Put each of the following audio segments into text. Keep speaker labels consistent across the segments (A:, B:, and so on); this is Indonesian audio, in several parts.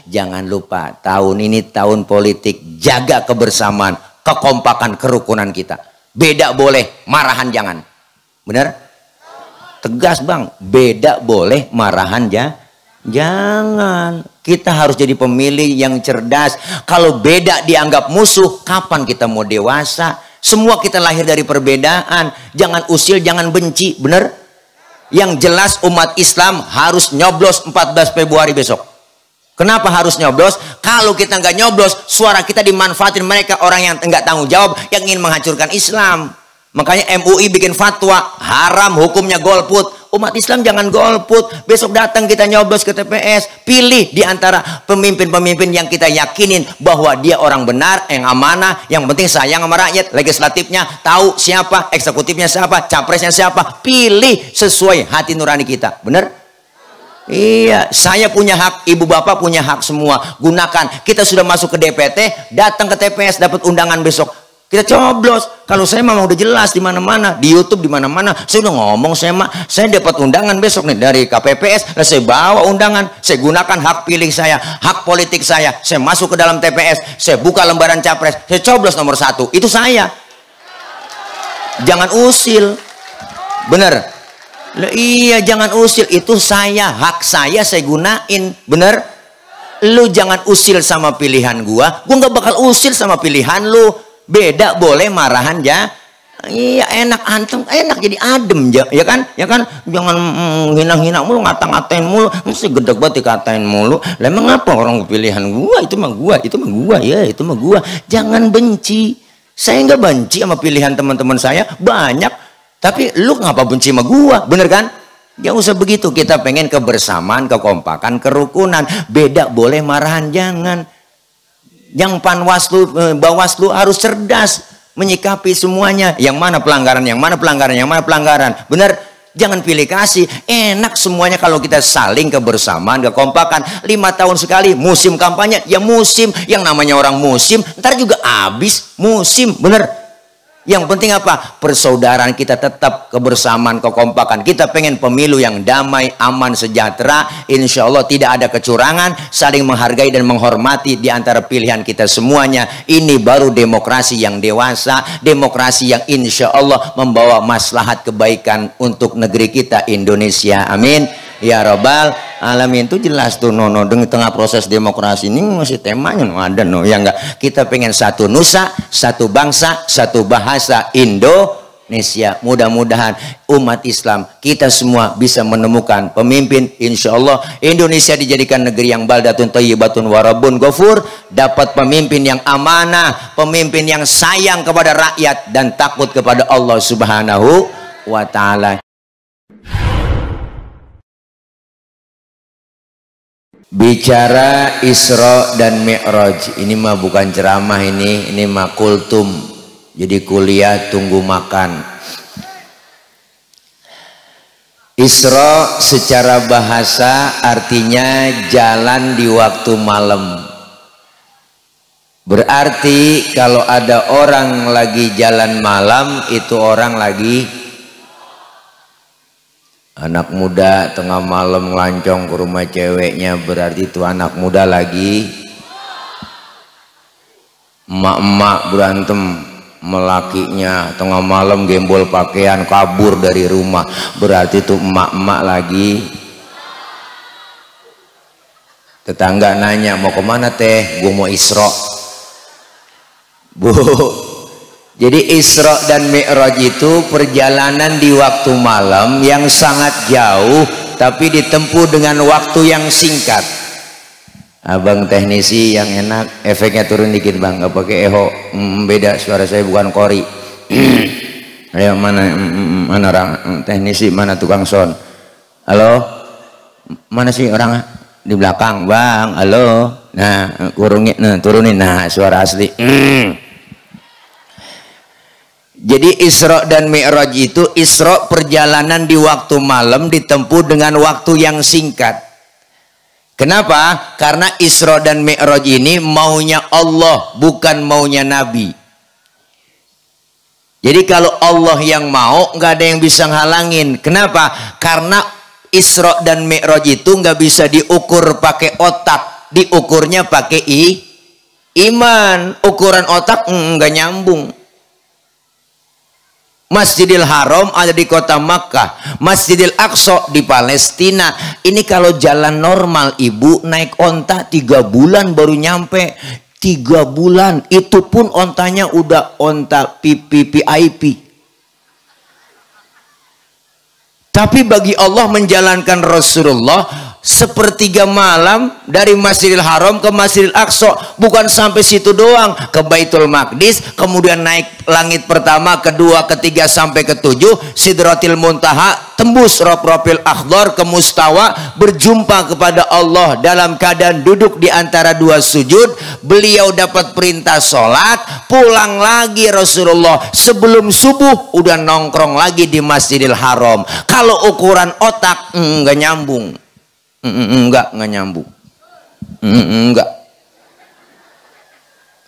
A: Jangan lupa tahun ini tahun politik, jaga kebersamaan, kekompakan, kerukunan kita. Beda boleh, marahan jangan. Benar? Tegas bang, beda boleh, marahan jangan. Kita harus jadi pemilih yang cerdas. Kalau beda dianggap musuh, kapan kita mau dewasa? Semua kita lahir dari perbedaan. Jangan usil, jangan benci. Benar? Yang jelas umat Islam harus nyoblos 14 Februari besok. Kenapa harus nyoblos? Kalau kita nggak nyoblos, suara kita dimanfaatin mereka, orang yang nggak tanggung jawab, yang ingin menghancurkan Islam. Makanya MUI bikin fatwa, haram hukumnya golput. Umat Islam jangan golput. Besok datang kita nyoblos ke TPS. Pilih di antara pemimpin-pemimpin yang kita yakinin bahwa dia orang benar, yang amanah, yang penting sayang sama rakyat. Legislatifnya tahu siapa, eksekutifnya siapa, capresnya siapa. Pilih sesuai hati nurani kita. Benar? Iya, saya punya hak, ibu bapak punya hak semua. Gunakan. Kita sudah masuk ke DPT, datang ke TPS, dapat undangan besok. Kita coblos. Kalau saya mah udah jelas di mana-mana, di YouTube di mana-mana. Saya udah ngomong, saya dapat undangan besok nih dari KPPS. Lah saya bawa undangan, saya gunakan hak pilih saya, hak politik saya. Saya masuk ke dalam TPS, saya buka lembaran capres, saya coblos nomor 1. Itu saya. Jangan usil. Bener? Lah iya, jangan usil. Itu saya, hak saya gunain. Bener? Lu jangan usil sama pilihan gua nggak bakal usil sama pilihan lu. Beda boleh, marahan iya, enak antem, enak jadi adem ya kan jangan hina-hina mulu, ngata-ngatain mulu, mesti gedeg banget dikatain mulu. Lah emang apa orang pilihan gua, itu mah gua, ya itu mah gua. Jangan benci. Saya nggak benci sama pilihan teman-teman saya, banyak, tapi lu ngapa benci sama gua? Bener kan? Gak usah begitu. Kita pengen kebersamaan, kekompakan, kerukunan. Beda boleh, marahan jangan. Yang Panwaslu, Bawaslu harus cerdas menyikapi semuanya. Yang mana pelanggaran, yang mana pelanggaran, yang mana pelanggaran. Benar? Jangan pilih kasih. Enak semuanya kalau kita saling kebersamaan, kekompakan. 5 tahun sekali musim kampanye, ya musim. Yang namanya orang musim, ntar juga habis musim. Benar? Yang penting apa? Persaudaraan kita tetap, kebersamaan, kekompakan. Kita pengen pemilu yang damai, aman, sejahtera. Insya Allah tidak ada kecurangan. Saling menghargai dan menghormati di antara pilihan kita semuanya. Ini baru demokrasi yang dewasa. Demokrasi yang insya Allah membawa maslahat kebaikan untuk negeri kita Indonesia. Amin. Ya Rabbal Alamin. Itu jelas tuh di tengah proses demokrasi ini masih temanya ada ya enggak. Kita pengen satu nusa, satu bangsa, satu bahasa Indonesia. Mudah-mudahan umat Islam kita semua bisa menemukan pemimpin. Insya Allah Indonesia dijadikan negeri yang baldatun thayyibatun warabun ghafur. Dapat pemimpin yang amanah, pemimpin yang sayang kepada rakyat dan takut kepada Allah Subhanahu wa Ta'ala. Bicara Isra dan Mi'raj, ini mah bukan ceramah, ini mah kultum. Jadi kuliah tunggu makan. Isra secara bahasa artinya jalan di waktu malam. Berarti kalau ada orang lagi jalan malam, itu orang lagi anak muda tengah malam ngelancong ke rumah ceweknya, berarti itu anak muda lagi. Emak-emak berantem melakinya tengah malam gembol pakaian kabur dari rumah, berarti itu emak-emak lagi. Tetangga nanya, mau kemana teh? Gue mau Isra. Bu, jadi Isra dan Mi'raj itu perjalanan di waktu malam yang sangat jauh tapi ditempuh dengan waktu yang singkat. Abang teknisi yang enak, efeknya turun dikit bang, nggak pakai eho. Beda, suara saya bukan kori. Ayo mana orang teknisi, mana tukang sound? Halo, mana sih orang di belakang bang? Halo, nah kurungin, nah turunin, nah suara asli. Jadi Isra dan Mi'raj itu, Isra perjalanan di waktu malam ditempuh dengan waktu yang singkat. Kenapa? Karena Isra dan Mi'raj ini maunya Allah, bukan maunya Nabi. Jadi kalau Allah yang mau, nggak ada yang bisa ngalangin. Kenapa? Karena Isra dan Mi'raj itu nggak bisa diukur pakai otak. diukurnya pakai iman. Ukuran otak enggak nyambung. Masjidil Haram ada di kota Makkah, Masjidil Aqsa di Palestina. Ini kalau jalan normal ibu naik onta 3 bulan baru nyampe. 3 bulan, itu pun ontanya udah onta VIP. Tapi bagi Allah menjalankan Rasulullah sepertiga malam dari Masjidil Haram ke Masjidil Aqsa, bukan sampai situ doang, ke Baitul Maqdis, kemudian naik langit pertama, kedua, ketiga sampai ketujuh, Sidratil Muntaha, tembus Rafiqil Akhdar ke Mustawa, berjumpa kepada Allah dalam keadaan duduk di antara 2 sujud. Beliau dapat perintah sholat, pulang lagi Rasulullah sebelum subuh udah nongkrong lagi di Masjidil Haram. Kalau ukuran otak nggak nyambung. Enggak nyambung. Enggak.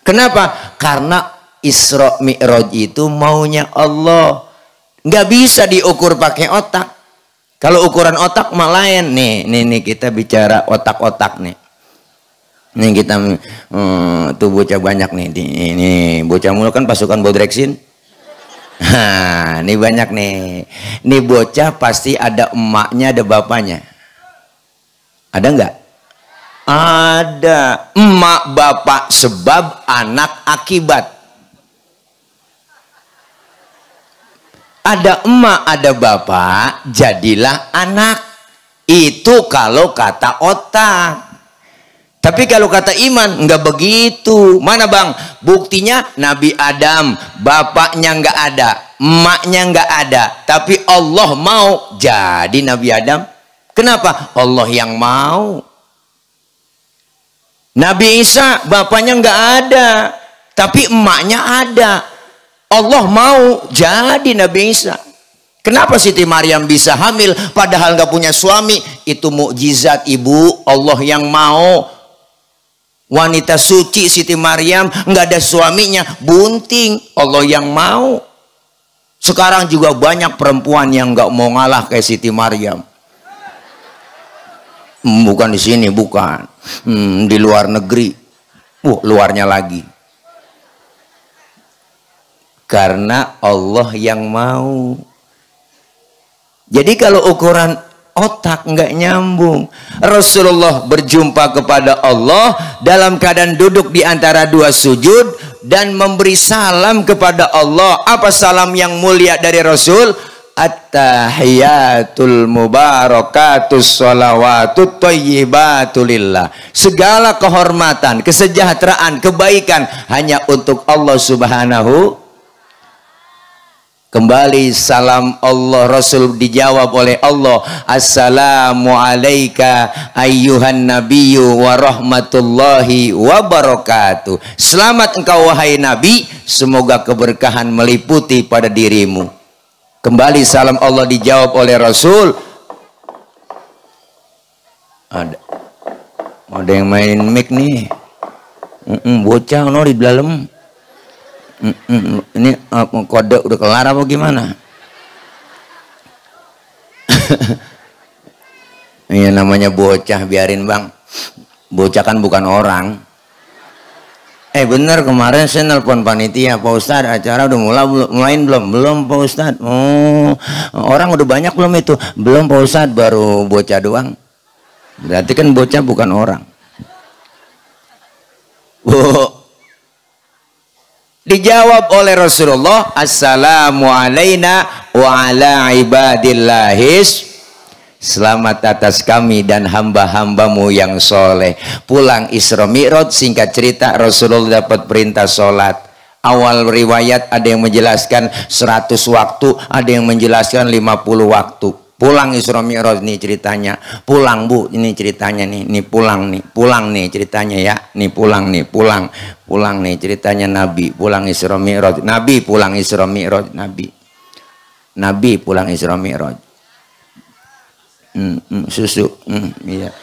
A: Kenapa? Karena Isra Mi'raj itu maunya Allah. Nggak bisa diukur pakai otak. Kalau ukuran otak mah lain. Nih kita bicara otak-otak nih. Nih kita tuh bocah banyak nih. Ini bocah mulu kan pasukan Bodreksin. Nah, ini banyak nih. Nih bocah pasti ada emaknya, ada bapaknya. Ada enggak? Ada. Emak bapak sebab, anak akibat. Ada emak, ada bapak, jadilah anak. Itu kalau kata otak. Tapi kalau kata iman enggak begitu. Mana bang? Buktinya Nabi Adam, bapaknya enggak ada, emaknya enggak ada, tapi Allah mau jadi Nabi Adam. Kenapa? Allah yang mau. Nabi Isa bapaknya enggak ada, tapi emaknya ada. Allah mau jadi Nabi Isa. Kenapa Siti Maryam bisa hamil padahal enggak punya suami? Itu mukjizat ibu, Allah yang mau. Wanita suci Siti Maryam enggak ada suaminya, bunting, Allah yang mau. Sekarang juga banyak perempuan yang enggak mau ngalah kayak Siti Maryam. Bukan di sini, bukan. Di luar negeri. Luarnya lagi. Karena Allah yang mau. Jadi kalau ukuran otak nggak nyambung. Rasulullah berjumpa kepada Allah dalam keadaan duduk di antara 2 sujud dan memberi salam kepada Allah. Apa salam yang mulia dari Rasul? At-tahiyatul mubarakatus sholawatut thayyibatulillah. Segala kehormatan, kesejahteraan, kebaikan hanya untuk Allah Subhanahu. Kembali salam Allah, Rasul dijawab oleh Allah, assalamu alayka ayyuhan nabiyyu wa rahmatullahi wa barakatuh. Selamat engkau wahai Nabi, semoga keberkahan meliputi pada dirimu. Kembali salam Allah dijawab oleh Rasul. Ada yang main mic nih. Bocah no di dalam. Ini kode udah kelar apa gimana? Iya namanya bocah, biarin bang. Bocah kan bukan orang. Bener kemarin saya nelpon panitia, Pak Ustadz acara udah mulai belum? Belum Pak Ustadz. Oh, orang udah banyak belum itu? Belum Pak Ustadz, baru bocah doang. Berarti kan bocah bukan orang. Dijawab oleh Rasulullah, assalamu alayna wa ala ibadillahis. Selamat atas kami dan hamba-hambamu yang soleh. Pulang Isra Mi'raj, singkat cerita Rasulullah dapat perintah sholat. Awal riwayat ada yang menjelaskan 100 waktu, ada yang menjelaskan 50 waktu. Pulang Isra Mi'raj nih ceritanya. Pulang bu, ini ceritanya nih. Nih pulang nih ceritanya ya. Nih pulang nih ceritanya Nabi. Pulang Isra Mi'raj. Nabi pulang Isra Mi'raj. Nabi pulang Isra Mi'raj. Susu, iya.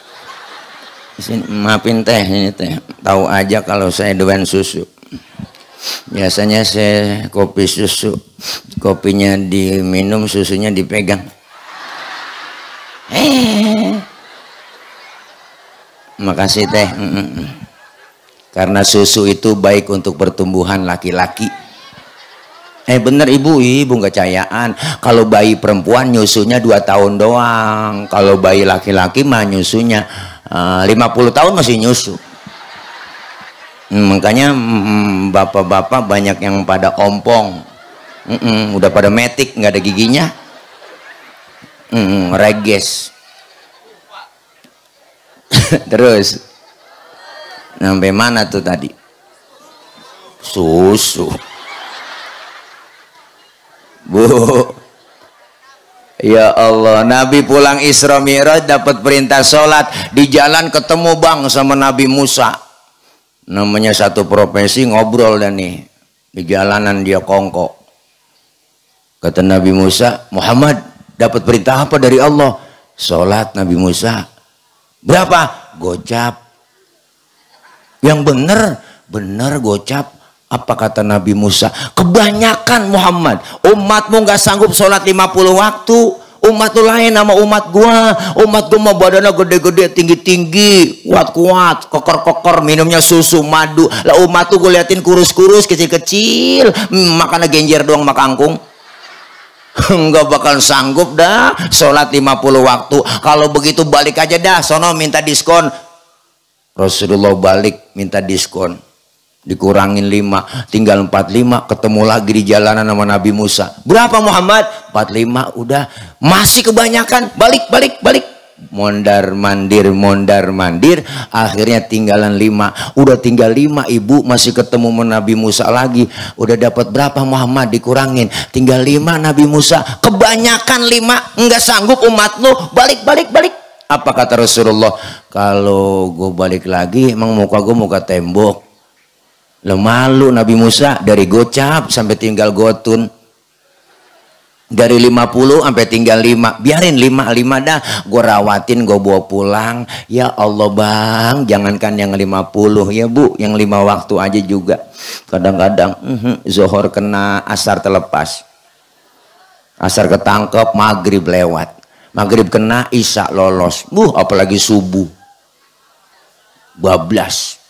A: Sini, maafin teh, ini teh. Tahu aja kalau saya doyan susu. Biasanya saya kopi susu, kopinya diminum, susunya dipegang. Makasih teh. Karena susu itu baik untuk pertumbuhan laki-laki. Bener ibu nggak cayaan. Kalau bayi perempuan nyusunya 2 tahun doang. Kalau bayi laki-laki mah nyusunya 50 tahun masih nyusu. Makanya bapak-bapak banyak yang pada ompong. Udah pada metik, nggak ada giginya. Reges. Terus sampai mana tuh tadi? Susu. Bu, ya Allah, Nabi pulang Isra Mi'raj dapat perintah sholat, di jalan ketemu bang sama Nabi Musa. Namanya satu profesi, ngobrol dan nih di jalanan dia kongko. Kata Nabi Musa, Muhammad dapat perintah apa dari Allah? Sholat. Nabi Musa, berapa? Gocap. Yang bener gocap. Apa kata Nabi Musa? Kebanyakan Muhammad, umatmu nggak sanggup sholat 50 waktu. Umat tuh lain sama umat gua. Umat gua mau badannya gede-gede, tinggi-tinggi, kuat-kuat, kokor-kokor, minumnya susu, madu. Lah umat tuh gua liatin kurus-kurus, kecil-kecil, makannya genjer doang sama kangkung. Nggak bakal sanggup dah sholat 50 waktu. Kalau begitu balik aja dah, sono minta diskon. Rasulullah balik minta diskon, dikurangin 5, tinggal 45. Ketemu lagi di jalanan sama Nabi Musa. Berapa Muhammad? 45. Udah masih kebanyakan. Balik. Mondar mandir. Akhirnya tinggalan 5. Udah tinggal 5 ibu, masih ketemu sama Nabi Musa lagi. Udah dapat berapa Muhammad? Dikurangin tinggal 5. Nabi Musa, kebanyakan 5, nggak sanggup umat lu. Balik. Apa kata Rasulullah? Kalau gue balik lagi emang muka gue muka tembok. Lo malu Nabi Musa, dari gocap sampai tinggal gotun. Dari 50 sampai tinggal 5. Biarin 5 dah. Gue rawatin, gue bawa pulang. Ya Allah bang, jangankan yang 50 ya bu, yang 5 waktu aja juga. Kadang-kadang Zohor kena, asar terlepas. Asar ketangkep, maghrib lewat. Maghrib kena, isya lolos. Apalagi subuh. Bablas.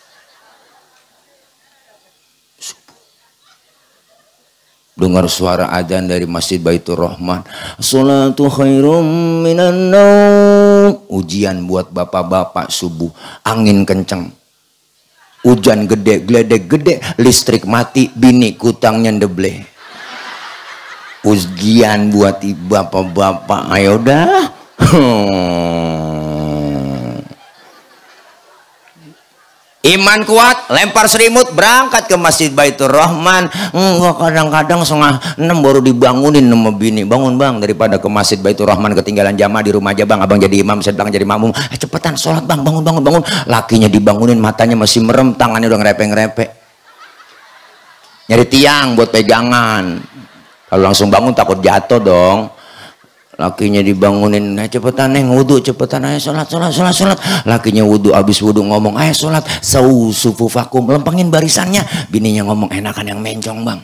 A: Dengar suara adzan dari Masjid Baitur Rahman. Sholatu khairum minan naum. Ujian buat bapak-bapak subuh. Angin kenceng. Hujan gede, geledek gede. Listrik mati, bini kutangnya ndeble. Ujian buat bapak-bapak. Ayo dah. Iman kuat, lempar selimut, berangkat ke Masjid Baitur Rahman. Kadang-kadang 5:30 baru dibangunin sama bini. Bangun bang, daripada ke Masjid Baitur Rahman ketinggalan jamaah di rumah aja bang. Abang jadi imam, saya bilang jadi makmum. Cepetan sholat bang, bangun. Lakinya dibangunin, matanya masih merem, tangannya udah ngerepe. Nyari tiang buat pegangan. Kalau langsung bangun takut jatuh dong. Lakinya dibangunin, cepetan neng wudhu, cepetan ayo sholat. Lakinya wudhu, habis wudhu ngomong, ayo sholat. Sufufakum, lempengin barisannya. Bininya ngomong, enakan yang mencong bang.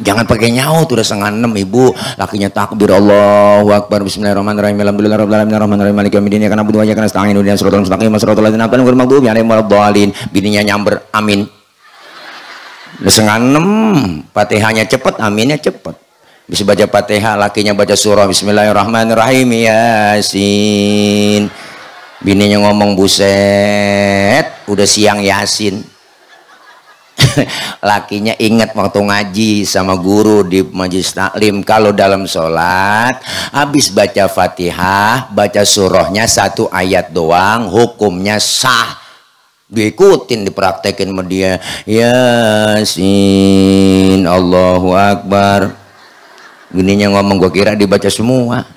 A: Jangan pakai nyaut, udah 5:30 ibu. Lakinya takbir, Allahu Akbar, bismillahirrahmanirrahim, alhamdulillahirabbil alamin, arrahmanirrahim, maliki yaumiddin, iyyaka na'budu wa iyyaka nasta'in, ihdinas siratal mustaqim, siratal ladzina an'amta 'alaihim ghairil maghdubi 'alaihim waladdallin. Bininya nyamber, amin. Udah 5:30, Fatihahnya cepet, aminnya cepet. Bisa baca Fatihah, lakinya baca surah bismillahirrahmanirrahim, Yasin. Bininya ngomong, buset, udah siang Yasin. Lakinya ingat waktu ngaji sama guru di majelis taklim, kalau dalam sholat habis baca Fatihah, baca surahnya 1 ayat doang, hukumnya sah. Diikutin, dipraktekin sama dia. Yasin, Allahu Akbar. Bininya ngomong, gue kira dibaca semua.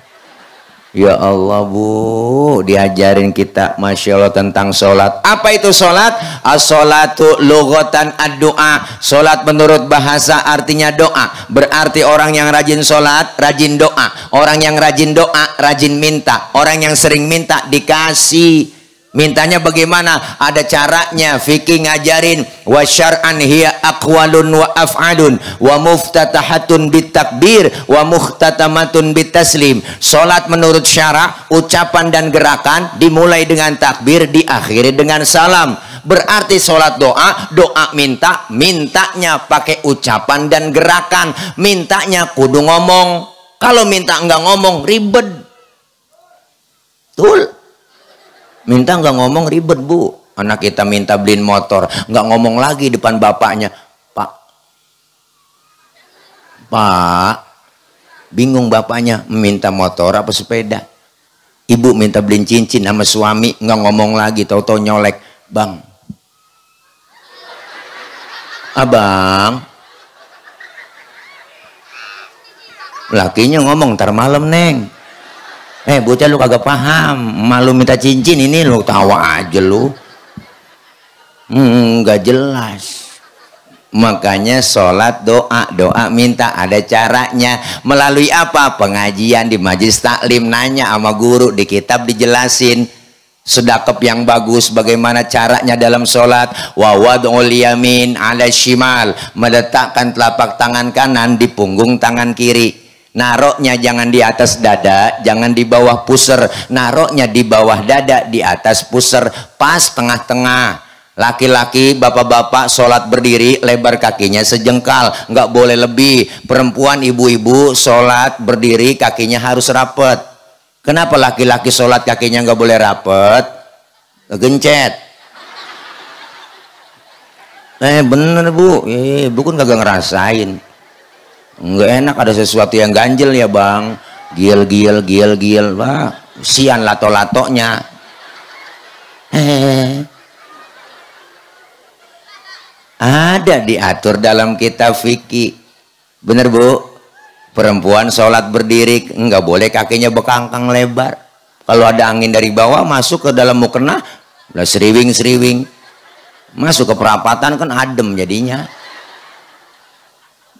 A: Ya Allah bu, diajarin kita Masya Allah tentang sholat. Apa itu sholat? As-sholatu lughatan ad-doa. Sholat menurut bahasa artinya doa. Berarti orang yang rajin sholat, rajin doa. Orang yang rajin doa, rajin minta. Orang yang sering minta dikasih. Mintanya bagaimana? Ada caranya. Fikih ngajarin wa syar'an hiya aqwalun wa af'alun wa muftatahatun bitakbir wa muhtatamatun bitaslim. Salat menurut syara, ucapan dan gerakan dimulai dengan takbir, diakhiri dengan salam. Berarti salat doa, doa minta, mintanya pakai ucapan dan gerakan. Mintanya kudu ngomong. Kalau minta enggak ngomong ribet. Betul. Minta nggak ngomong ribet, Bu. Anak kita minta beliin motor, nggak ngomong lagi depan bapaknya. Pak, bingung bapaknya, minta motor apa sepeda. Ibu minta beliin cincin sama suami, nggak ngomong lagi, tahu-tahu nyolek. Bang, abang, lakinya ngomong ntar malam neng. Bocah lu kagak paham, malu minta cincin ini lu tawa aja lu. Nggak jelas. Makanya sholat doa minta ada caranya. Melalui apa? Pengajian di majelis taklim, nanya sama guru, di kitab dijelasin. Sedekap yang bagus bagaimana caranya dalam sholat. Wa wad'ul yamin ala shimal, meletakkan telapak tangan kanan di punggung tangan kiri. Naroknya jangan di atas dada, jangan di bawah pusar. Naroknya di bawah dada, di atas pusar, pas tengah-tengah. Laki-laki, bapak-bapak sholat berdiri, lebar kakinya sejengkal, nggak boleh lebih. Perempuan, ibu-ibu sholat berdiri, kakinya harus rapet. Kenapa laki-laki sholat kakinya nggak boleh rapet? Gencet. Bener Bu, Bu kan kagak ngerasain. Nggak enak, ada sesuatu yang ganjel ya bang. Gil. Wah, sian lato-latonya. Ada diatur dalam kitab fikih. Bener Bu. Perempuan sholat berdiri, nggak boleh kakinya bekangkang lebar. Kalau ada angin dari bawah masuk ke dalam mukena, udah seriwing. Masuk ke perapatan kan adem jadinya.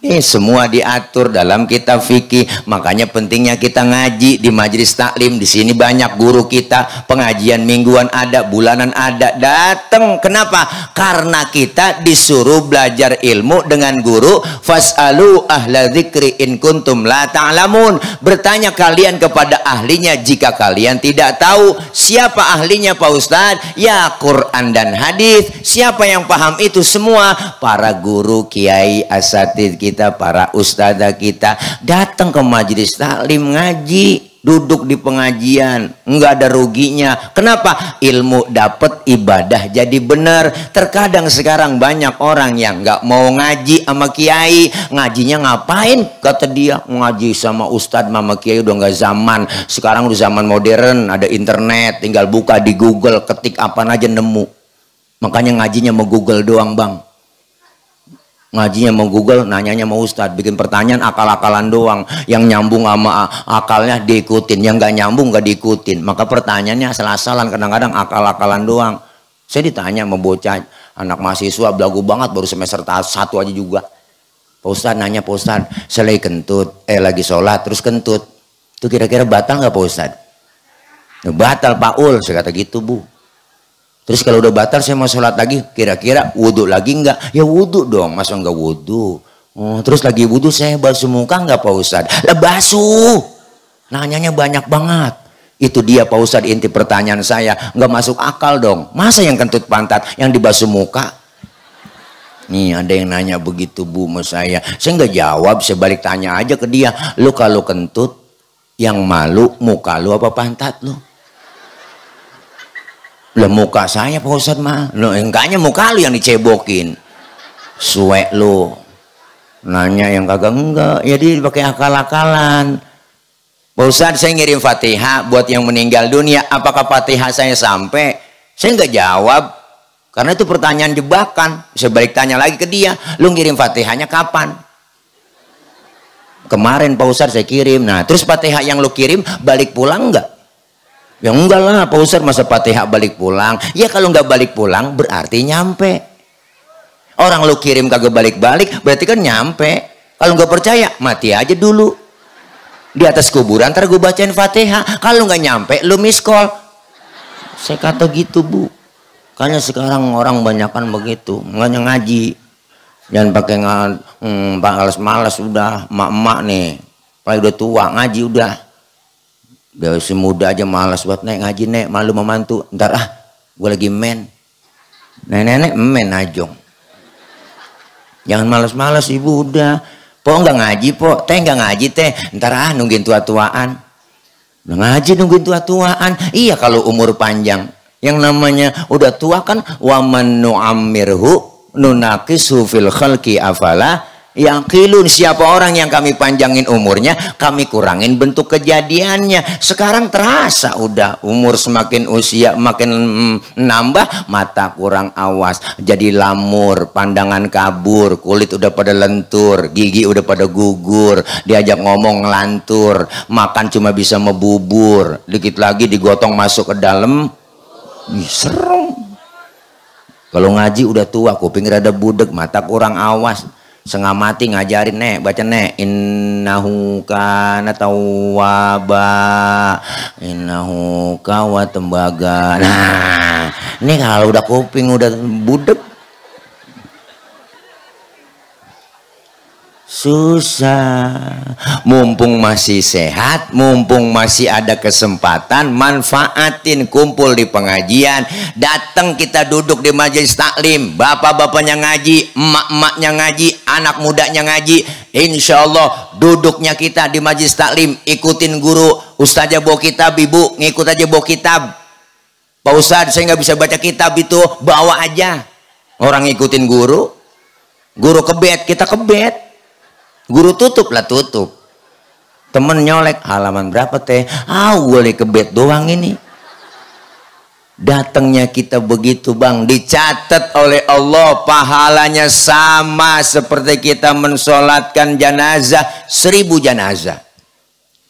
A: Semua diatur dalam kitab fikih. Makanya pentingnya kita ngaji di majelis taklim. Di sini banyak guru kita, pengajian mingguan ada, bulanan ada. Datang. Kenapa? Karena kita disuruh belajar ilmu dengan guru. Fas'alu ahla dzikri in kuntum la ta'lamun. Bertanya kalian kepada ahlinya jika kalian tidak tahu. Siapa ahlinya Pak Ustadz? Ya Quran dan hadis. Siapa yang paham itu semua? Para guru, kiai, asatidz kita, para ustadzah kita. Datang ke majelis taklim ngaji, duduk di pengajian, nggak ada ruginya. Kenapa? Ilmu dapat, ibadah jadi benar. Terkadang sekarang banyak orang yang nggak mau ngaji sama kiai. Ngajinya ngapain? Kata dia, ngaji sama ustadz sama kiai udah nggak zaman. Sekarang udah zaman modern, ada internet, tinggal buka di Google, ketik apa aja nemu. Makanya ngajinya mau Google doang bang. Ngajinya mau Google, nanyanya mau Ustadz, bikin pertanyaan akal-akalan doang. Yang nyambung sama akalnya diikutin, yang nggak nyambung nggak diikutin. Maka pertanyaannya asal-asalan, kadang-kadang akal-akalan doang. Saya ditanya sama bocah, anak mahasiswa belagu banget, baru semester 1 aja juga. Pak Ustadz nanya, Pak Ustadz, saya lagi kentut, lagi sholat terus kentut, itu kira-kira batal nggak Pak Ustadz? Batal Pak Ul, saya kata gitu Bu. Terus kalau udah batal saya mau sholat lagi, kira-kira wudhu lagi enggak? Ya wudhu dong, masa enggak wudhu? Terus lagi wudhu saya basuh muka enggak Pak Ustadz? Lah basuh. Nanyanya banyak banget. Itu dia Pak Ustadz inti pertanyaan saya. Enggak masuk akal dong. Masa yang kentut pantat, yang dibasuh muka? Nih ada yang nanya begitu Bu sama saya. Saya enggak jawab, saya balik tanya aja ke dia. Lu kalau kentut, yang malu muka lu apa pantat lu? Lah muka saya Pak Ustadz mah. Loh enggaknya muka lu yang dicebokin. Suek lu. Nanya yang kagak enggak. Jadi pakai akal-akalan. Pak Ustadz saya ngirim Fatihah buat yang meninggal dunia. Apakah Fatihah saya sampai? Saya enggak jawab. Karena itu pertanyaan jebakan. Saya balik tanya lagi ke dia. Lu ngirim Fatihahnya kapan? Kemarin Pak Ustadz saya kirim. Nah terus Fatihah yang lu kirim balik pulang enggak? Ya enggak lah Pak Ustadz, masa Fatihah balik pulang? Ya kalau nggak balik pulang berarti nyampe. Orang lu kirim kagak balik-balik berarti kan nyampe. Kalau nggak percaya mati aja dulu di atas kuburan, ntar gue bacain Fatihah. Kalau nggak nyampe lu miss call. Saya kata gitu Bu. Kayaknya sekarang orang banyakan begitu, makanya ngaji. Jangan pakai malas-malas udah, emak-emak nih. Paling udah tua ngaji udah. Dia si muda aja malas buat naik ngaji, nek malu memantu. Ntar gue lagi men. Nenek men ajong. Jangan malas-malas ibu udah. Po nggak ngaji po, teh nggak ngaji teh. Ntar nungguin tua-tuaan. Udah ngaji nungguin tua-tuaan. Iya kalau umur panjang. Yang namanya udah tua kan waman nu'ammirhu nunaqisu fil khalqi afala yaqilun. Siapa orang yang kami panjangin umurnya, kami kurangin bentuk kejadiannya. Sekarang terasa udah umur semakin usia makin nambah, mata kurang awas, jadi lamur, pandangan kabur, kulit udah pada lentur, gigi udah pada gugur, diajak ngomong ngelantur, makan cuma bisa membubur, dikit lagi digotong masuk ke dalam. Serem. Kalau ngaji udah tua, kuping rada budek, mata kurang awas, setengah mati ngajarin, nek baca nek innahu kana tawwaba innahu kawa tembaga. Nah ini kalau udah kuping udah budek susah. Mumpung masih sehat, mumpung masih ada kesempatan, manfaatin, kumpul di pengajian, datang kita duduk di majelis taklim, bapak-bapaknya ngaji, emak-emaknya ngaji, anak mudanya ngaji. Insya Allah duduknya kita di majelis taklim, ikutin guru. Ustazah bawa kitab, ibu ngikut aja bawa kitab. Pak Ustadz saya nggak bisa baca kitab itu, bawa aja. Orang ngikutin guru, guru kebet, kita kebet. Guru tutup lah tutup. Temen nyolek, halaman berapa teh? Boleh kebet doang ini. Datangnya kita begitu bang, dicatat oleh Allah pahalanya sama seperti kita mensolatkan jenazah 1000 jenazah.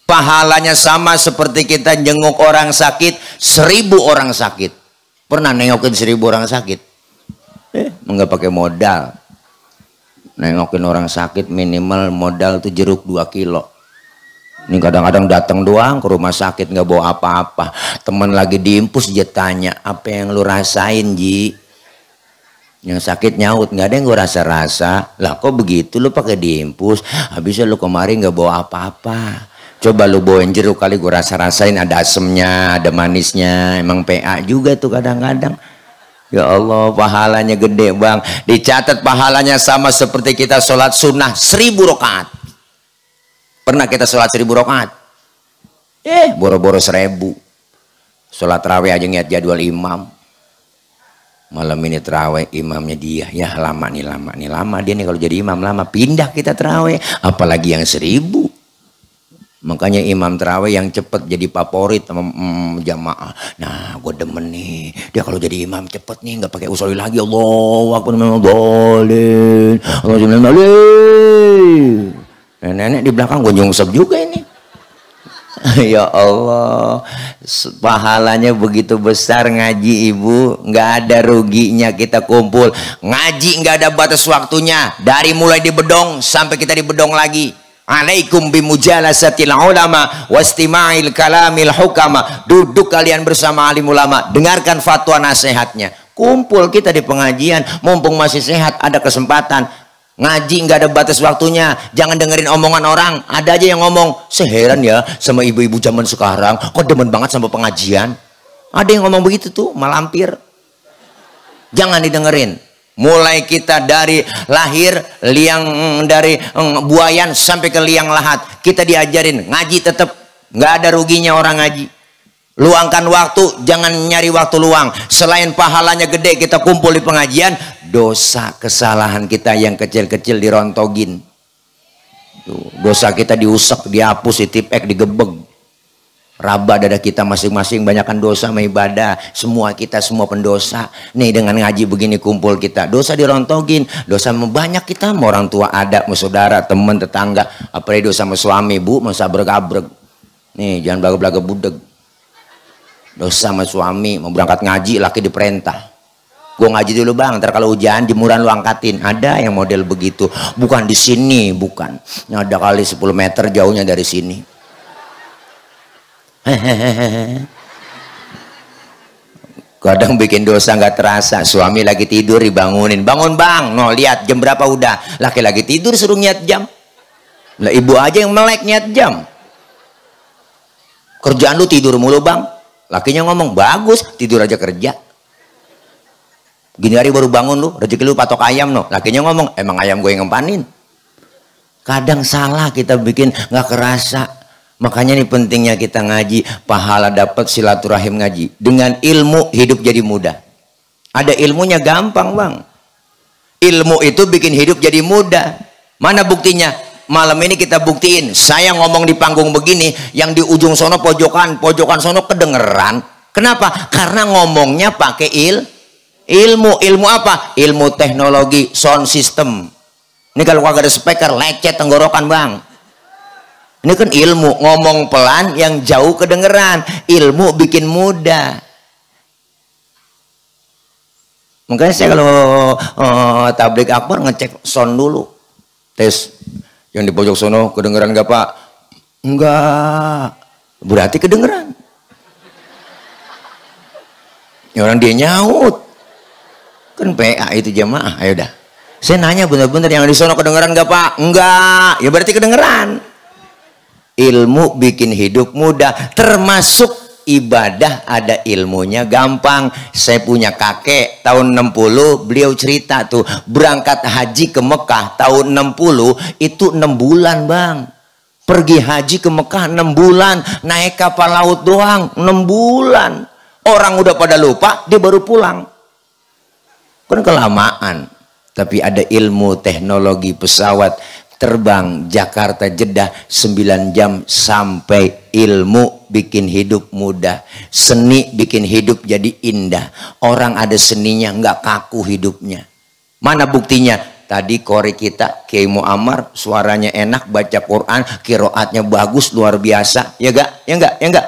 A: Pahalanya sama seperti kita jenguk orang sakit 1000 orang sakit. Pernah nengokin 1000 orang sakit? Enggak pakai modal. Nengokin orang sakit minimal modal tuh jeruk 2 kilo. Ini kadang-kadang datang doang ke rumah sakit nggak bawa apa-apa. Temen lagi diimpus dia tanya, apa yang lu rasain Ji? Yang sakit nyaut, nggak ada yang gue rasa-rasa. Lah kok begitu lu pakai diimpus? Habisnya lu kemarin nggak bawa apa-apa. Coba lu bawain jeruk kali gue rasa-rasain, ada asemnya, ada manisnya. Emang PA juga tuh kadang-kadang. Ya Allah pahalanya gede bang. Dicatat pahalanya sama seperti kita sholat sunnah 1000 rakaat. Pernah kita sholat 1000 rakaat? Boro-boro 1000. Sholat terawih aja ngeliat jadwal imam. Malam ini terawih imamnya dia. Ya lama nih lama dia nih kalau jadi imam lama. Pindah kita terawih. Apalagi yang 1000. Makanya imam terawih yang cepet jadi favorit sama jamaah. Nah gue demen nih, dia kalau jadi imam cepet nih, nggak pakai usolli lagi. Allahu akbar boleh. Nenek di belakang gue nyungsep juga ini. Ya Allah, pahalanya begitu besar ngaji ibu, nggak ada ruginya kita kumpul. Ngaji nggak ada batas waktunya, dari mulai di bedong sampai kita di bedong lagi. Alaikum bimujalasatil ulama wastima'il kalamil hukama. Duduk kalian bersama alim ulama, dengarkan fatwa nasihatnya. Kumpul kita di pengajian, mumpung masih sehat, ada kesempatan. Ngaji nggak ada batas waktunya, jangan dengerin omongan orang. Ada aja yang ngomong, seheran ya sama ibu-ibu zaman sekarang, kok demen banget sama pengajian. Ada yang ngomong begitu tuh, malampir. Jangan didengerin. Mulai kita dari lahir liang dari buayan sampai ke liang lahat, kita diajarin ngaji tetap, nggak ada ruginya orang ngaji. Luangkan waktu, jangan nyari waktu luang. Selain pahalanya gede kita kumpul di pengajian, dosa kesalahan kita yang kecil-kecil dirontogin. Dosa kita diusap, dihapus, ditipek, digebeg. Raba dada kita masing-masing, banyakkan dosa sama ibadah. Semua kita semua pendosa. Nih dengan ngaji begini kumpul kita, dosa dirontogin. Dosa banyak kita, mau orang tua ada, mau saudara, teman, tetangga. Apalagi dosa sama suami, bu, mau sabrek-abrek. Nih jangan belaga-belaga budeg. Dosa sama suami, mau berangkat ngaji, laki diperintah. Gue ngaji dulu bang, ntar kalau hujan jemuran lu angkatin. Ada yang model begitu. Bukan di sini, bukan. Ada kali 10 meter jauhnya dari sini. Kadang bikin dosa nggak terasa. Suami lagi tidur dibangunin, bangun bang, no lihat jam berapa udah. Laki lagi tidur suruh niat jam. Lah ibu aja yang melek niat jam. Kerjaan lu tidur mulu bang. Lakinya ngomong bagus, tidur aja kerja. Gini hari baru bangun lu, rezeki lu patok ayam no. Lakinya ngomong emang ayam gue yang ngempanin. Kadang salah kita bikin nggak kerasa. Makanya ini pentingnya kita ngaji, pahala dapat, silaturahim ngaji. Dengan ilmu hidup jadi mudah. Ada ilmunya gampang bang. Ilmu itu bikin hidup jadi mudah. Mana buktinya? Malam ini kita buktiin. Saya ngomong di panggung begini, yang di ujung sono pojokan sono kedengeran. Kenapa? Karena ngomongnya pakai ilmu. Ilmu apa? Ilmu teknologi sound system. Ini kalau kagak ada speaker lecet tenggorokan bang. Ini kan ilmu, ngomong pelan yang jauh kedengeran. Ilmu bikin mudah. Makanya saya kalau tablik akbar ngecek sound dulu. Tes. Yang di pojok sono kedengeran gak pak? Enggak. Berarti kedengeran. Ya orang dia nyaut. Kan PA itu jamaah. Ayo dah. Saya nanya bener-bener yang di sono kedengeran gak pak? Enggak. Ya berarti kedengeran. Ilmu bikin hidup mudah, termasuk ibadah ada ilmunya gampang. Saya punya kakek tahun 60, beliau cerita tuh berangkat haji ke Mekah tahun 60 itu 6 bulan bang. Pergi haji ke Mekah 6 bulan, naik kapal laut doang 6 bulan. Orang udah pada lupa, dia baru pulang. Kan kelamaan. Tapi ada ilmu teknologi pesawat terbang Jakarta Jeddah 9 jam sampai. Ilmu bikin hidup mudah, seni bikin hidup jadi indah. Orang ada seninya nggak kaku hidupnya. Mana buktinya? Tadi korek kita Kiai Muammar suaranya enak, baca Quran, qiraatnya bagus luar biasa. Ya enggak? Ya enggak? Ya enggak?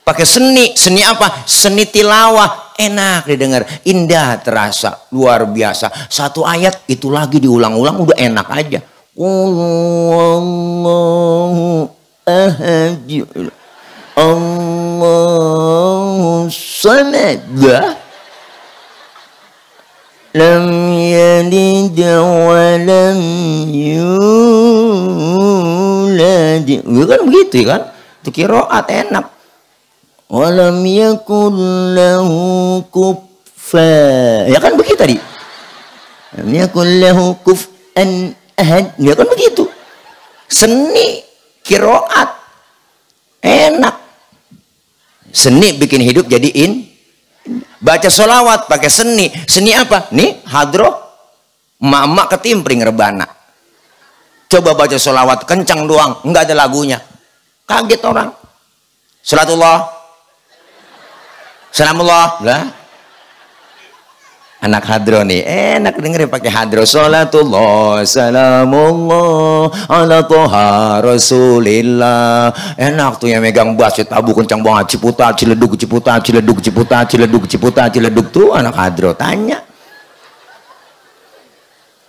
A: Pakai seni apa? Seni tilawah, enak didengar, indah terasa, luar biasa. Satu ayat itu lagi diulang-ulang udah enak aja. Allahu ahad Allahu samad lam yalid wa lam yulad. Kan begitu kan? Itu qiraat enak. Wa lam yakul lahu kufuwan. Ya kan begitu tadi. Lam yakul lahu kufuwan ahad. Ya kan begitu. Seni qiraat enak. Seni bikin hidup jadiin. Baca sholawat pakai seni. Seni apa? Nih hadroh emak-emak ketimpring rebana. Coba baca sholawat kencang doang, nggak ada lagunya, kaget orang. Salatullah, salamullah lah. Anak hadro nih enak dengerin pakai hadro. Salatullah salamullah ala toha rasulillah. Enak tuh yang megang bass tabu kencang banget. Ciputat ciledug ciputat ciledug ciputat ciledug ciputat ciledug tuh anak hadro. Tanya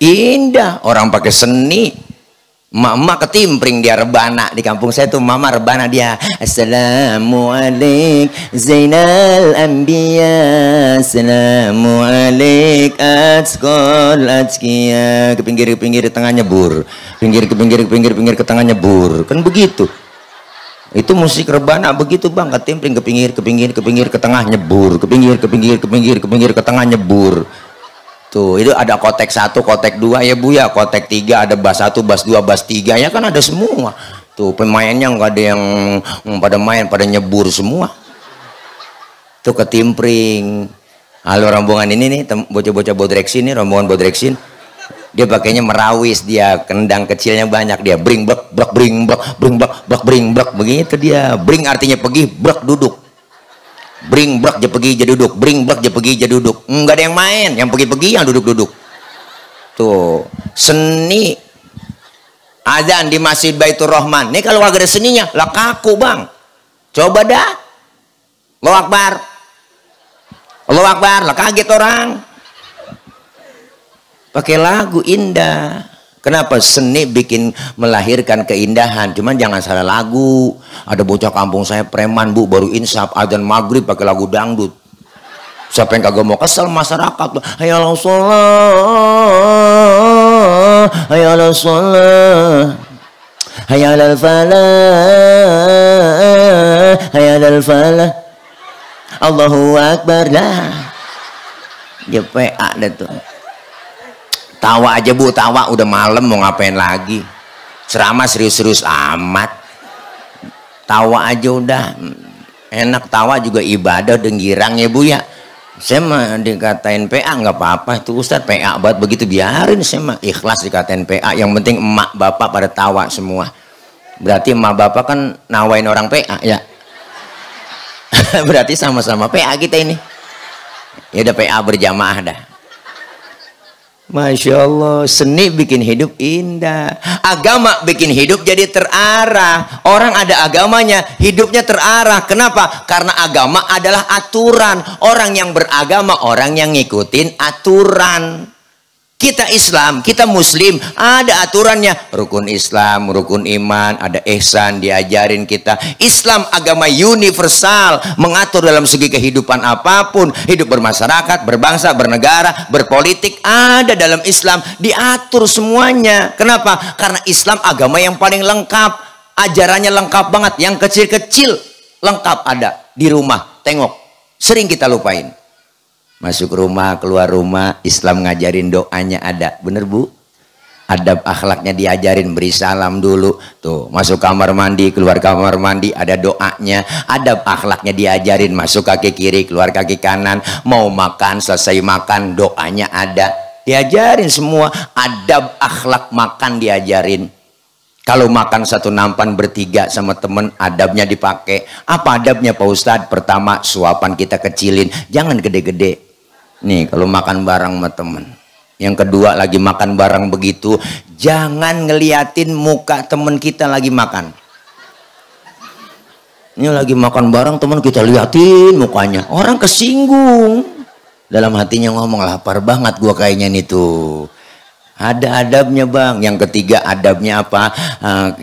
A: indah. Orang pakai seni. Mama ketimpring dia rebana di kampung saya tuh. Mama rebana dia. Assalamualaikum Zainal Anbiya, Assalamualaikum Atskol Atskia. Ke pinggir di tengah nyebur. Pinggir ke tengah nyebur. Kan begitu. Itu musik rebana begitu bang. Ketimpring ke pinggir ke tengah nyebur. Ke pinggir ke tengah nyebur. Tuh, itu ada kotek 1, kotek 2 ya Bu ya, kotek 3 ada bass 1, bass 2, bass 3 ya kan ada semua. Tuh pemainnya nggak ada yang pada main, pada nyebur semua. Tuh ketimpring. Halo rombongan ini nih, bocah-bocah bodreksin nih, rombongan bodreksin. Dia pakainya merawis, dia kendang kecilnya banyak, dia bring blek bring blek begitu dia. Bring artinya pergi, blek duduk. Bring blek je pergi je duduk, bring blek je pergi je duduk. Enggak ada yang main, yang pergi-pergi yang duduk-duduk. Tuh, seni azan di Masjid Baitur Rahman. Nih kalau agak ada seninya, lah kaku bang. Coba dah. Allahu Akbar. Allahu Akbar, lah kaget orang. Pakai lagu indah. Kenapa? Seni bikin melahirkan keindahan. Cuman jangan salah lagu. Ada bocah kampung saya preman Bu, baru insaf azan maghrib pakai lagu dangdut. Siapa yang kagak mau kesel masyarakat? Hayal sholat, hayal sholat, hayal falah, hayal falah. Allahu Akbar lah. Ya PA deh tuh. Tawa aja bu, tawa udah malam mau ngapain lagi? Ceramah serius-serius amat. Tawa aja udah. Enak, tawa juga ibadah, denggirang ya bu ya. Saya mah dikatain PA nggak apa-apa, itu Ustadz PA banget begitu, biarin, saya mah ikhlas dikatain PA. Yang penting emak bapak pada tawa semua. Berarti emak bapak kan nawain orang PA ya. Berarti sama-sama PA kita ini. Ya udah PA berjamaah dah. Masya Allah, seni bikin hidup indah, agama bikin hidup jadi terarah. Orang ada agamanya, hidupnya terarah. Kenapa? Karena agama adalah aturan. Orang yang beragama, orang yang ngikutin aturan. Kita Islam, kita Muslim, ada aturannya. Rukun Islam, rukun iman, ada ihsan, diajarin kita. Islam agama universal, mengatur dalam segi kehidupan apapun. Hidup bermasyarakat, berbangsa, bernegara, berpolitik, ada dalam Islam. Diatur semuanya. Kenapa? Karena Islam agama yang paling lengkap. Ajarannya lengkap banget. Yang kecil-kecil lengkap ada di rumah. Tengok, sering kita lupain. Masuk rumah, keluar rumah, Islam ngajarin doanya ada. Bener bu? Adab akhlaknya diajarin, beri salam dulu. Tuh, masuk kamar mandi, keluar kamar mandi, ada doanya. Adab akhlaknya diajarin, masuk kaki kiri, keluar kaki kanan. Mau makan, selesai makan, doanya ada. Diajarin semua. Adab akhlak makan diajarin. Kalau makan satu nampan bertiga sama temen, adabnya dipakai. Apa adabnya Pak Ustadz? Pertama, suapan kita kecilin, jangan gede-gede. Nih kalau makan bareng sama temen. Yang kedua, lagi makan bareng begitu, jangan ngeliatin muka temen kita lagi makan. Ini lagi makan bareng temen, kita liatin mukanya, orang kesinggung. Dalam hatinya ngomong, lapar banget gua kayaknya nih tuh. Ada adabnya bang. Yang ketiga, adabnya apa?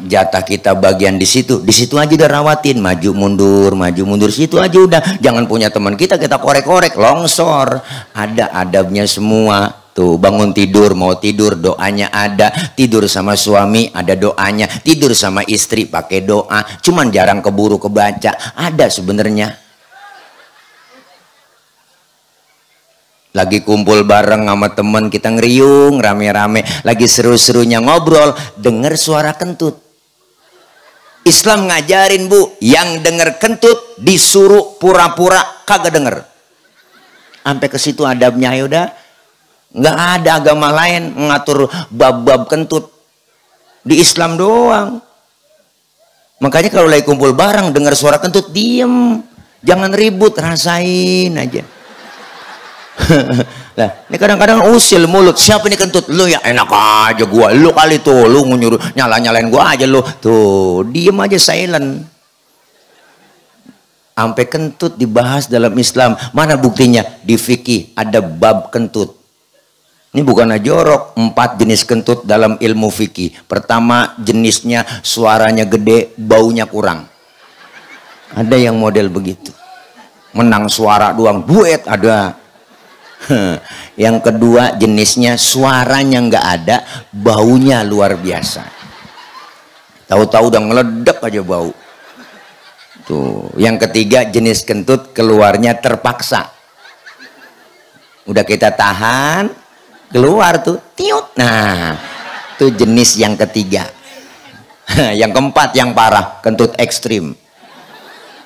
A: Jatah kita bagian di situ aja udah rawatin, maju mundur situ aja udah. Jangan punya teman kita korek-korek, longsor. Ada adabnya semua. Tuh, bangun tidur, mau tidur, doanya ada. Tidur sama suami, ada doanya. Tidur sama istri, pakai doa. Cuman jarang keburu kebaca. Ada sebenarnya. Lagi kumpul bareng sama temen, kita ngeriung rame-rame, lagi seru-serunya ngobrol, denger suara kentut. Islam ngajarin bu, yang denger kentut disuruh pura-pura kagak denger. Sampai ke situ adabnya. Ya udah, nggak ada agama lain mengatur bab-bab kentut, di Islam doang. Makanya kalau lagi kumpul bareng denger suara kentut, diem, jangan ribut, rasain aja. Nah, ini kadang-kadang usil mulut, siapa nih kentut? Lu ya, enak aja gua, lu kali tuh, lu nyuruh nyalain gua aja lu. Tuh, diem aja, silent. Sampai kentut dibahas dalam Islam. Mana buktinya? Di fikih ada bab kentut. Ini bukan jorok. 4 jenis kentut dalam ilmu fikih. Pertama, jenisnya suaranya gede, baunya kurang. Ada yang model begitu, menang suara doang, buet ada. Yang kedua, jenisnya suaranya nggak ada, baunya luar biasa. Tahu-tahu udah ngeledek aja bau. Tuh. Yang ketiga, jenis kentut keluarnya terpaksa. Udah kita tahan, keluar tuh, tiut. Nah, itu jenis yang ketiga. Yang keempat, yang parah, kentut ekstrim.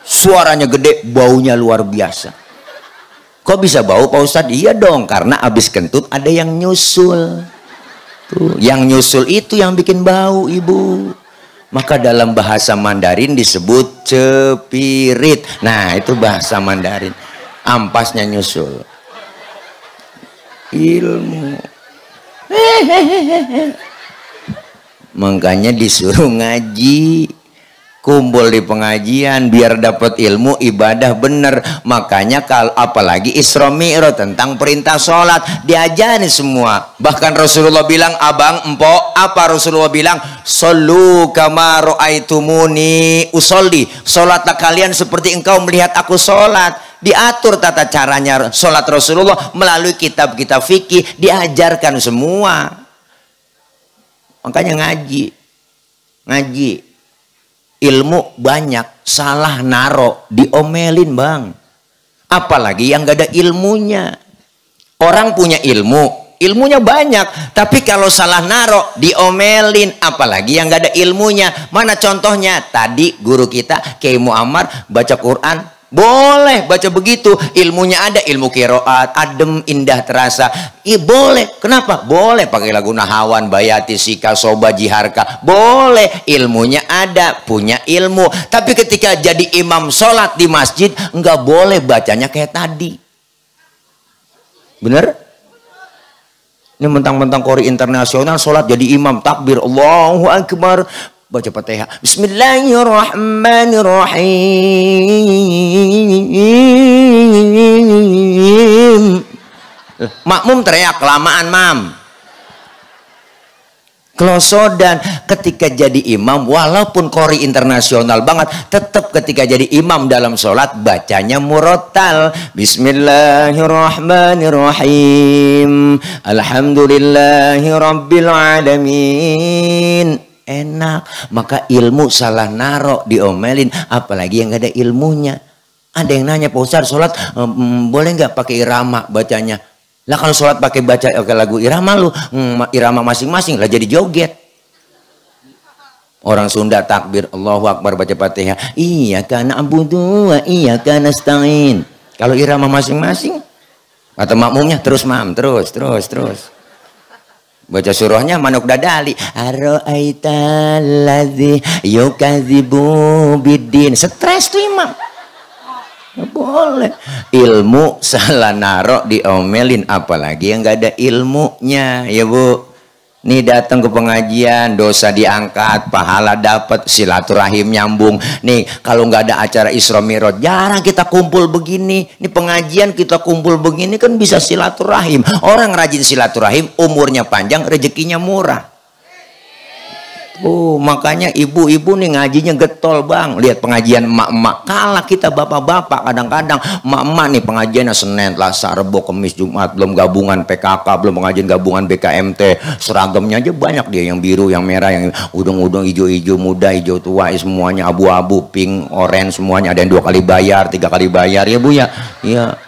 A: Suaranya gede, baunya luar biasa. Kok bisa bau Pak Ustadz? Iya dong, karena abis kentut ada yang nyusul. Tuh, yang nyusul itu yang bikin bau ibu. Maka dalam bahasa Mandarin disebut cepirit. Nah itu bahasa Mandarin. Ampasnya nyusul. Ilmu. Makanya disuruh ngaji. Kumpul di pengajian biar dapat ilmu, ibadah bener. Makanya kalau apalagi Isra Mi'raj tentang perintah sholat diajarin semua. Bahkan Rasulullah bilang, abang, empok, apa Rasulullah bilang? Shollu kama ra'aitumuni usolli. Sholatlah kalian seperti engkau melihat aku sholat. Diatur tata caranya sholat Rasulullah melalui kitab-kitab fikih, diajarkan semua. Makanya ngaji ilmu banyak, salah naro diomelin bang. Apalagi yang gak ada ilmunya. Orang punya ilmunya banyak, tapi kalau salah naro diomelin. Apalagi yang gak ada ilmunya. Mana contohnya? Tadi guru kita Kiai Muammar baca Quran, boleh baca begitu, ilmunya ada, ilmu qiraat, adem, indah, terasa. Boleh. Kenapa? Boleh pakai lagu Nahawan, Bayati, Sika, Soba, Jiharka. Boleh, ilmunya ada, punya ilmu. Tapi ketika jadi imam sholat di masjid, nggak boleh bacanya kayak tadi. Bener? Ini mentang-mentang Qori internasional sholat jadi imam, takbir Allahu Akbar, baca Fatihah, Bismillahirrahmanirrahim. Makmum teriak kelamaan, mam. Kelosodan. Ketika jadi imam, walaupun Qori internasional banget, tetap ketika jadi imam dalam sholat bacanya murattal. Bismillahirrahmanirrahim. Alhamdulillahirabbil alamin. Enak. Maka ilmu salah naro diomelin, apalagi yang gak ada ilmunya. Ada yang nanya, Pak Ustadz, sholat boleh nggak pakai irama bacanya? Lah kalau sholat pakai baca lagu irama, lu irama masing-masing lah jadi joget. Orang Sunda takbir Allahu Akbar baca Fatihah, iyyaka na'budu wa iyyaka nasta'in. Kalau irama masing-masing, kata makmumnya terus mam, terus baca surahnya manuk dadali, ara'aital ladzi yukadzibu biddin. Stres tuh imam. Nggak boleh. Ilmu salah naro diomelin, apalagi yang nggak ada ilmunya. Ya bu, nih datang ke pengajian, dosa diangkat, pahala dapat, silaturahim nyambung. Nih kalau nggak ada acara Isra Mi'raj, jarang kita kumpul begini. Nih pengajian kita kumpul begini kan bisa silaturahim. Orang rajin silaturahim, umurnya panjang, rezekinya murah. Makanya ibu-ibu nih ngajinya getol bang. Lihat pengajian emak-emak, kalah kita bapak-bapak. Kadang-kadang emak-emak nih pengajiannya Senin, Selasa, Rebo, Kamis, Jumat, belum gabungan PKK, belum pengajian gabungan BKMT. Seragamnya aja banyak dia, yang biru, yang merah, yang udung-udung, hijau-hijau, muda, hijau tua, semuanya abu-abu, pink, orange, semuanya. Ada yang 2 kali bayar, 3 kali bayar, ya bu ya. Iya.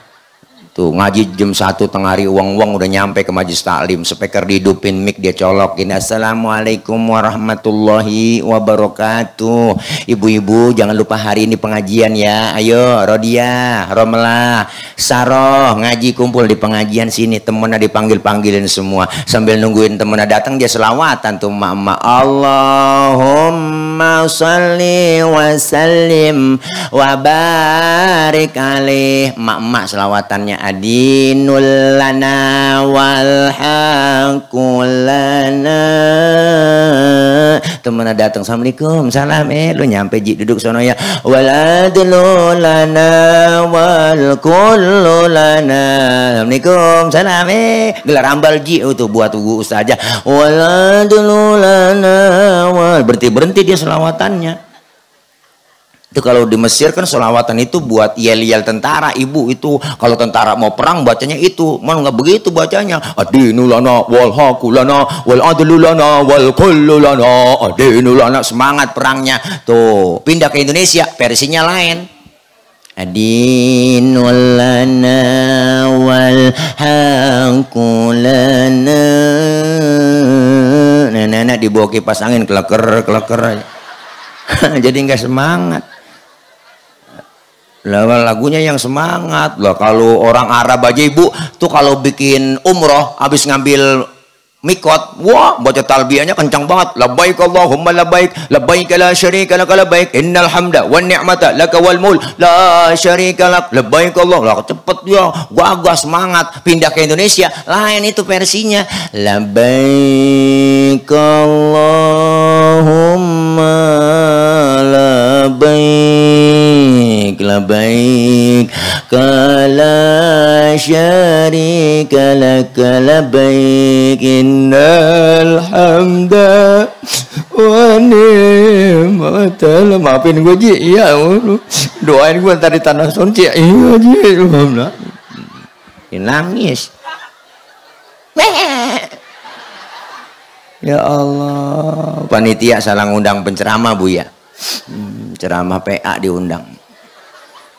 A: Tuh ngaji jam 1 tengah hari, uang-uang udah nyampe ke majlis taklim, speaker dihidupin, mic dia colokin, assalamualaikum warahmatullahi wabarakatuh. Ibu-ibu jangan lupa hari ini pengajian ya, ayo Rodia, Romlah, Saroh, ngaji kumpul di pengajian sini. Temennya dipanggil-panggilin semua, sambil nungguin temennya datang dia selawatan tuh emak-emak, Allahumma sholli wa sallim wa barik alaih. Emak-emak selawatannya, adinul lana wal haqqu lana. Temennya datang, assalamualaikum, salam, lu nyampe ji, duduk sono ya, wal adlu lana wal kullu lana. Assalamualaikum, salam, gelar ambal ji itu buat ustazah, wal adlu lana wal. Berhenti dia selawatannya. Itu kalau di Mesir kan selawatan itu buat yel-yel tentara. Ibu itu kalau tentara mau perang bacanya itu. Malah nggak begitu bacanya. Adinu lana wal haqqu lana wal adlu lana wal kullu lana. Adinu lana, semangat perangnya. Tuh, pindah ke Indonesia versinya lain. Adinu lana wal haqqu lana. Nenek dibawa kipas angin keleker aja. Jadi nggak semangat. Lagunya yang semangat lah. Kalau orang Arab aja ibu tuh kalau bikin umroh habis ngambil mikot, wah baca talbiyahnya kencang banget, labbaik Allahumma labbaik, labbaik la syarika lak labbaik, innal hamda wan ni'mata laka wal mulk la syarika lak, labbaik Allah. Lah cepet dia, gagah, semangat. Pindah ke Indonesia lain itu versinya, labbaik Allahumma labbaik, labbaik kala syarika lak labbaik, innal hamda Maafin gue Ji. Iya, doain gue ntar di tanah son Ji. Iya Ji. Nangis. Ya Allah, panitia salah ngundang penceramah Bu ya. Ceramah PA diundang.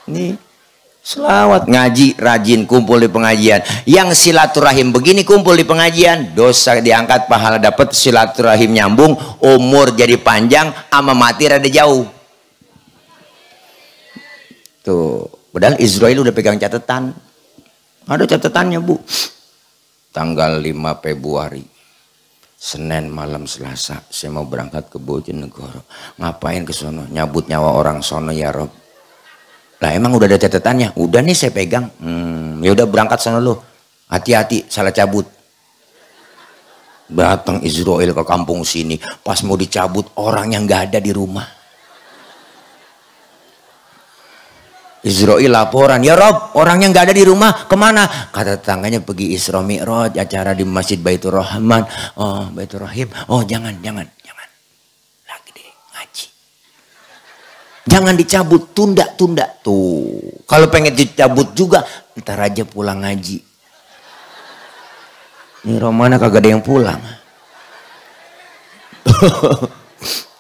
A: Ini selawat ngaji rajin kumpul di pengajian. Yang silaturahim begini kumpul di pengajian, dosa diangkat, pahala dapat, silaturahim nyambung, umur jadi panjang, ama mati rada jauh. Tuh, padahal Israel udah pegang catatan. Ada catatannya Bu. Tanggal 5 Februari Senin malam Selasa saya mau berangkat ke Bojonegoro. Ngapain ke sono? Nyabut nyawa orang sono ya Rob. Lah emang udah ada catatannya? Udah nih saya pegang. Ya udah berangkat sono lo. Hati-hati salah cabut. Datang Israel ke kampung sini, pas mau dicabut orang yang nggak ada di rumah. Israel laporan, ya Rob, orangnya nggak ada di rumah, kemana? Kata tetangganya pergi Isra Mi'raj, acara di Masjid Baitur Rahman. Oh, Baitur Rahim. Oh, jangan. Lagi deh ngaji. Jangan dicabut, tunda. Tuh. Kalau pengen dicabut juga, ntar aja pulang ngaji. Ini Romana kagak ada yang pulang.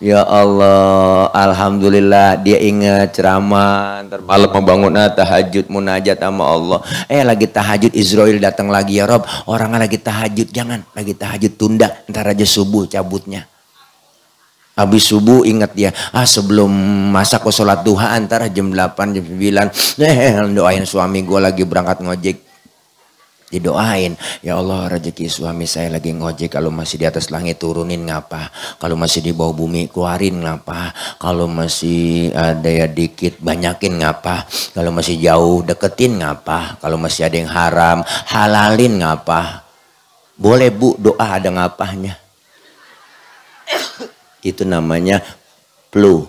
A: Ya Allah, alhamdulillah dia ingat ceramah, ntar malam membangun tahajud munajat sama Allah. Lagi tahajud Israel datang lagi, ya Rob, orangnya lagi tahajud, jangan lagi tahajud, tunda, ntar aja subuh cabutnya. Habis subuh ingat dia, sebelum masak ke sholat duha antara jam 8 jam 9 doain suami gue lagi berangkat ngojek. Didoain, ya Allah rezeki suami saya lagi ngojek, kalau masih di atas langit turunin ngapa, kalau masih di bawah bumi keluarin ngapa, kalau masih ada ya dikit banyakin ngapa, kalau masih jauh deketin ngapa, kalau masih ada yang haram halalin ngapa. Boleh Bu, doa ada ngapahnya. Itu namanya flu.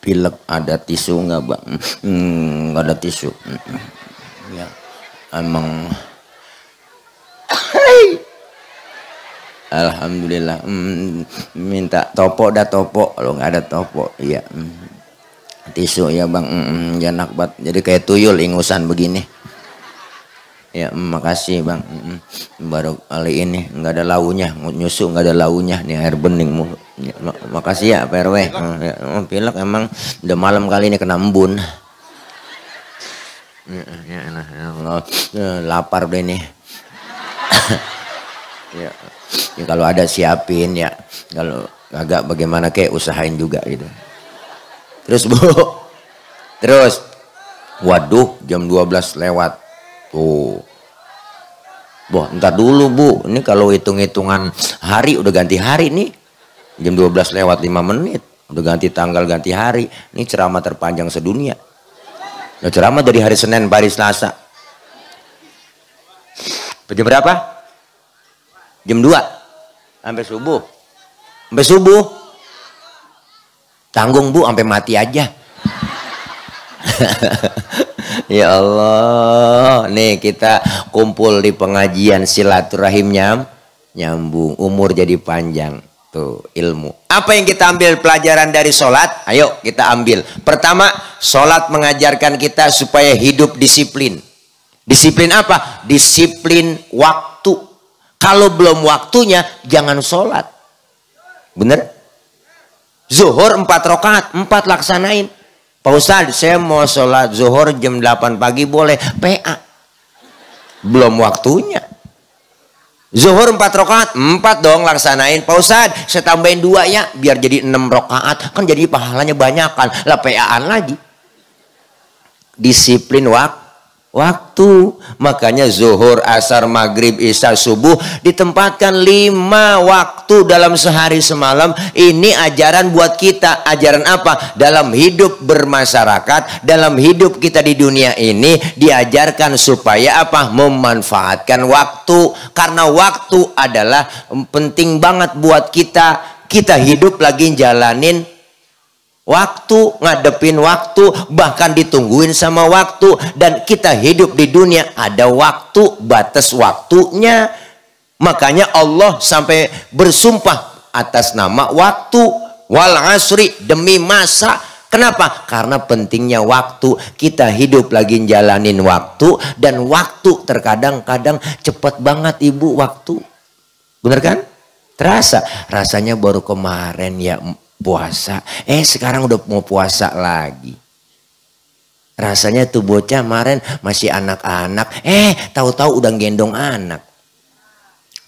A: Pilek, ada tisu nggak Bang? Nggak ada tisu. Ya. Emang alhamdulillah. Minta topo kalau nggak ada topo ya tisu ya Bang. Janak banget, jadi kayak tuyul ingusan begini ya. Makasih Bang. Baru kali ini nggak ada launya, nyusu nggak ada launya nih, air bening mulu ya, makasih ya Pak RW. Pilek emang udah malam kali ini kena embun. Ya Allah, lapar deh nih. Ya, kalau ada siapin ya, kalau agak bagaimana kayak usahain juga gitu. Terus Bu, waduh jam 12 lewat tuh. Boh, ntar dulu Bu, ini kalau hitung-hitungan hari udah ganti hari nih. Jam 12 lewat 5 menit, udah ganti tanggal, ganti hari. Ini ceramah terpanjang sedunia. Nah, ceramah dari hari Senin hari Selasa. Jam berapa? Jam 2 sampai subuh. Tanggung Bu sampai mati aja. Ya Allah, nih kita kumpul di pengajian silaturahim nyambung, umur jadi panjang. Tuh ilmu. Apa yang kita ambil pelajaran dari sholat? Ayo kita ambil. Pertama, sholat mengajarkan kita supaya hidup disiplin. Disiplin apa? Disiplin waktu. Kalau belum waktunya jangan sholat. Bener? Zuhur 4 rakaat, 4 laksanain. Pak Ustadz, saya mau sholat zuhur jam 8 pagi boleh? PA. Belum waktunya. Zuhur 4 rakaat, 4 dong laksanain. Pak Ustadz, saya tambahin 2 ya, biar jadi 6 rakaat. Kan jadi pahalanya banyak kan. Lah PA-an lagi. Disiplin waktu. Makanya zuhur, asar, maghrib, isya, subuh ditempatkan 5 waktu dalam sehari semalam. Ini ajaran buat kita. Ajaran apa? Dalam hidup bermasyarakat, dalam hidup kita di dunia ini diajarkan supaya apa? Memanfaatkan waktu. Karena waktu adalah penting banget buat kita. Kita hidup lagi jalanin waktu, ngadepin waktu, bahkan ditungguin sama waktu. Dan kita hidup di dunia ada waktu, batas waktunya. Makanya Allah sampai bersumpah atas nama waktu. Wal asri, demi masa. Kenapa? Karena pentingnya waktu. Kita hidup lagi jalanin waktu. Dan waktu terkadang-kadang cepat banget ibu waktu. Bener kan? Terasa. Rasanya baru kemarin ya puasa. Sekarang udah mau puasa lagi. Rasanya tuh bocah kemarin masih anak-anak. Tahu-tahu udah gendong anak.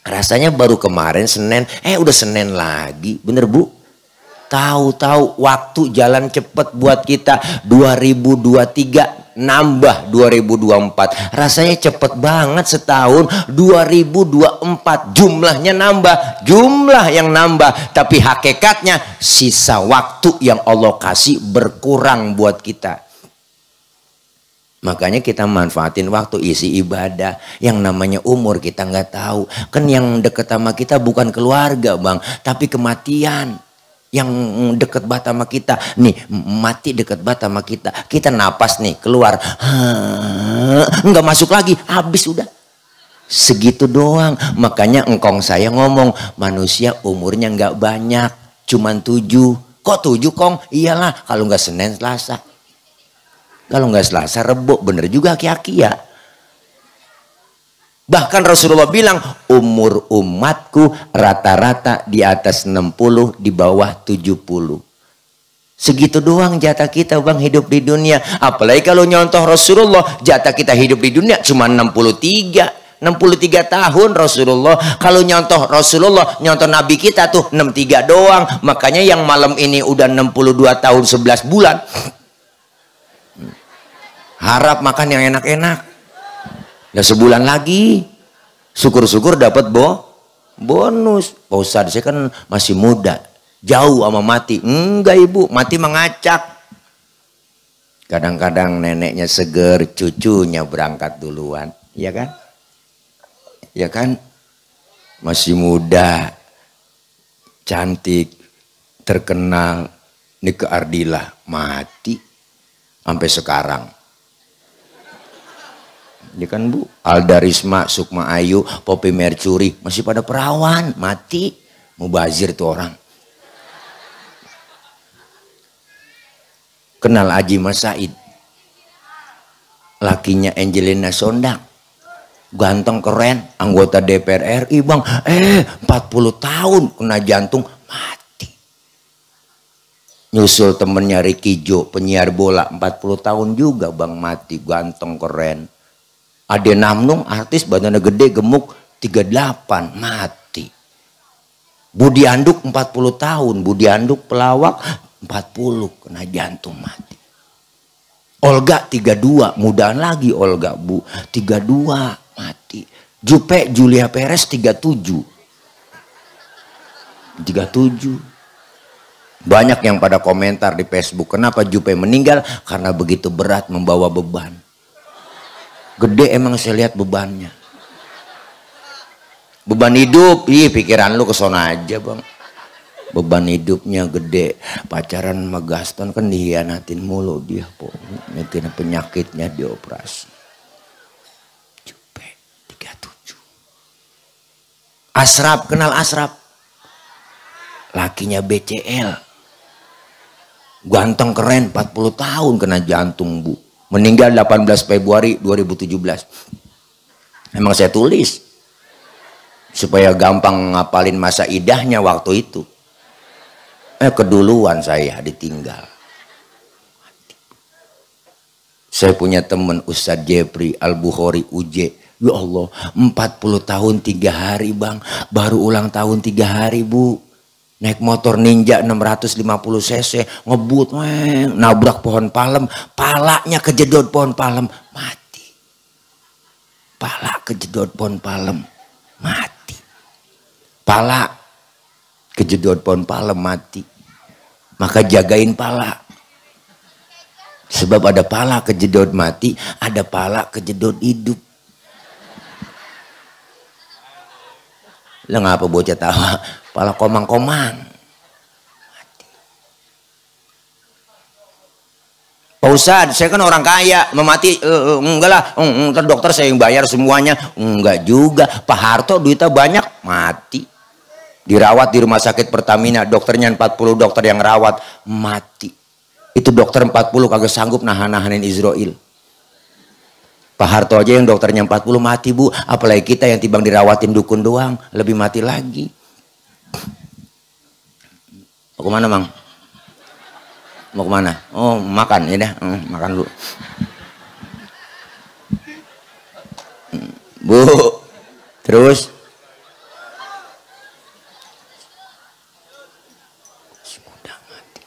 A: Rasanya baru kemarin Senin. Udah Senin lagi. Bener bu? Tahu-tahu waktu jalan cepet buat kita. 2023 nambah 2024. Rasanya cepet banget setahun. 2024 jumlahnya nambah. Jumlah yang nambah. Tapi hakikatnya sisa waktu yang Allah kasih berkurang buat kita. Makanya kita manfaatin waktu isi ibadah. Yang namanya umur kita nggak tahu. Kan yang deket sama kita bukan keluarga bang. Tapi kematian. Yang deket banget sama kita. Nih mati deket banget sama kita. Kita napas nih keluar. Nggak masuk lagi. Habis udah. Segitu doang. Makanya engkong saya ngomong. Manusia umurnya nggak banyak. Cuman 7. Kok 7 kong? Iyalah kalau nggak Senin Selasa. Kalau nggak Selasa Rebo, bener juga aki-aki ya. Bahkan Rasulullah bilang umur umatku rata-rata di atas 60, di bawah 70. Segitu doang jatah kita bang hidup di dunia. Apalagi kalau nyontoh Rasulullah, jatah kita hidup di dunia cuma 63 tahun Rasulullah. Kalau nyontoh Rasulullah, nyontoh Nabi kita tuh 63 doang. Makanya yang malam ini udah 62 tahun 11 bulan. Harap makan yang enak-enak. Udah sebulan lagi. Syukur-syukur dapat bonus. Pak Ustadz saya kan masih muda. Jauh sama mati. Enggak ibu, mati mengacak. Kadang-kadang neneknya seger, cucunya berangkat duluan. Iya kan? Ya kan? Masih muda. Cantik. Terkenal. Nike Ardila. Mati. Sampai sekarang. Ya kan bu, Alda Risma, Sukma Ayu, Poppy Mercury masih pada perawan, mati, mubazir tuh orang. Kenal Haji Mas Said, lakinya Angelina Sondang, ganteng keren, anggota DPR RI bang, 40 tahun kena jantung mati. Nyusul temennya Ricky Jo, penyiar bola 40 tahun juga bang mati, ganteng keren. Ade Namnung artis badannya gede gemuk 38 mati. Budi Anduk 40 tahun, Budi Anduk pelawak 40 kena jantung mati. Olga 32, mudaan lagi Olga bu, 32 mati. Jupe Julia Perez 37. Banyak yang pada komentar di Facebook, kenapa Jupe meninggal? Karena begitu berat membawa beban. Gede emang saya lihat bebannya. Beban hidup, pikiran lu kesana aja bang. Beban hidupnya gede. Pacaran sama Gaston kan dihianatin mulu dia. Mungkin penyakitnya dioperasi. Jupe 37. Asrap, kenal Asrap? Lakinya BCL. Ganteng keren 40 tahun kena jantung bu. Meninggal 18 Februari 2017. Emang saya tulis supaya gampang ngapalin masa idahnya waktu itu. Keduluan saya ditinggal. Saya punya teman Ustadz Jepri Al-Bukhari UJ. Ya Allah, 40 tahun 3 hari bang. Baru ulang tahun 3 hari bu. Naik motor Ninja 650 cc, ngebut, nabrak pohon palem, palanya kejedot pohon palem, mati. Pala kejedot pohon palem, mati. Pala kejedot pohon palem, mati. Maka jagain pala. Sebab ada pala kejedot mati, ada pala kejedot hidup. Lah ngapa bocah tawa? Pala komang-komang. Pak Ustadz, saya kan orang kaya, memati enggak lah, dokter saya yang bayar semuanya. Enggak juga. Pak Harto duitnya banyak, mati. dirawat di rumah sakit Pertamina, dokternya 40 dokter yang rawat, mati. Itu dokter 40 kagak sanggup nahan-nahanin Israel. Pak Harto aja yang dokternya 40 mati, Bu, apalagi kita yang tibang dirawatin dukun doang, lebih mati lagi. Mau kemana, Mang? Mau kemana? Oh, makan ya dah, makan dulu. Bu, terus sudah mati,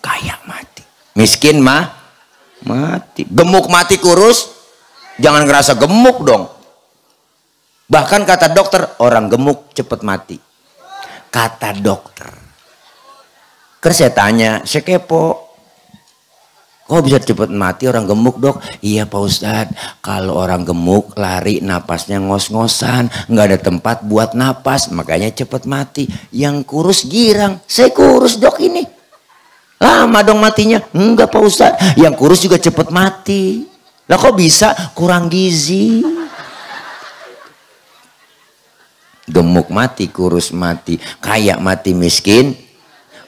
A: kaya mati, miskin mati, gemuk mati, kurus jangan ngerasa gemuk dong. Bahkan kata dokter, orang gemuk cepet mati. Kata dokter. Terus saya tanya, saya kepo, kok bisa cepet mati orang gemuk, Dok? Iya Pak Ustadz, kalau orang gemuk lari napasnya ngos-ngosan, nggak ada tempat buat napas, makanya cepet mati. Yang kurus girang, saya kurus Dok ini. Lama dong matinya? Enggak Pak Ustadz, yang kurus juga cepet mati. Lah kok bisa? Kurang gizi. Gemuk mati, kurus mati, kaya mati, miskin.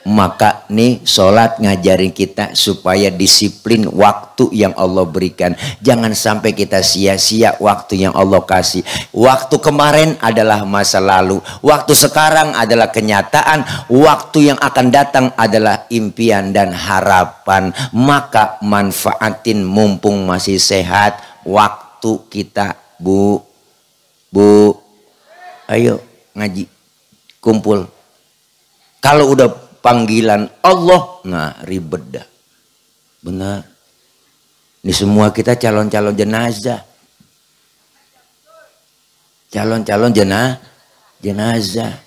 A: Maka nih sholat ngajarin kita supaya disiplin waktu yang Allah berikan. Jangan sampai kita sia-sia waktu yang Allah kasih. Waktu kemarin adalah masa lalu, waktu sekarang adalah kenyataan, waktu yang akan datang adalah impian dan harapan. Maka manfaatin mumpung masih sehat waktu kita. Bu, ayo ngaji, kumpul. Kalau udah panggilan Allah, nah ribet dah. Benar. Ini semua kita calon-calon jenazah. Calon-calon jenazah.